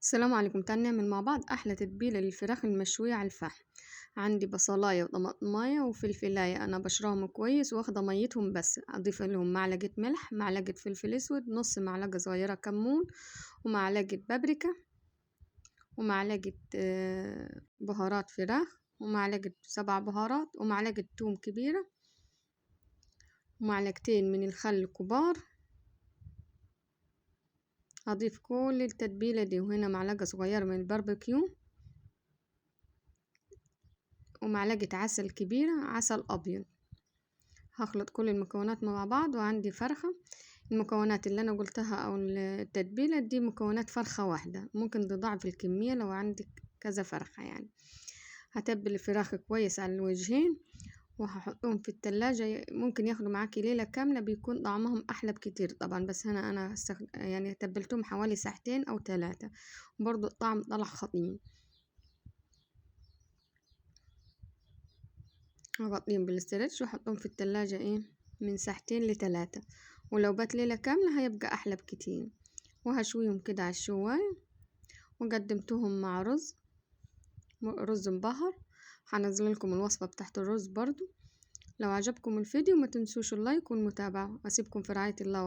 السلام عليكم. تعالوا نعمل مع بعض احلى تتبيله للفراخ المشويه على الفحم. عندي بصلايه وطماطمايه وفلفلايه، انا بشرهم كويس واخده ميتهم، بس اضيف لهم معلقه ملح، معلقه فلفل اسود، نص معلقه صغيره كمون، ومعلقه بابريكا، ومعلقه بهارات فراخ، ومعلقه 7 بهارات، ومعلقه توم كبيره، ومعلقتين من الخل كبار. هضيف كل التتبيله دي، وهنا معلقه صغيره من الباربيكيو، ومعلقة عسل كبيرة، عسل أبيض. هخلط كل المكونات مع بعض. وعندي فرخة، المكونات اللي أنا قلتها أو التتبيلة دي مكونات فرخة واحدة، ممكن تضاعف الكمية لو عندك كذا فرخة يعني. هتبل الفراخ كويس على الوجهين، وهحطهم في التلاجة، ممكن ياخدوا معاكي ليلة كاملة، بيكون طعمهم أحلى بكتير طبعا. بس هنا أنا يعني تبلتهم حوالي ساعتين أو 3، برضو الطعم طلع خطير. هغطيهم بالاسترتش واحطهم في التلاجة من ساعتين ل3، ولو بات ليلة كاملة هيبقى احلى بكتير. وهشويهم كده على الشواية، وقدمتهم مع رز مبهر. هنزل لكم الوصفة بتاعت الرز برضو. لو عجبكم الفيديو ما تنسوش اللايك والمتابعة. اسيبكم في رعاية الله.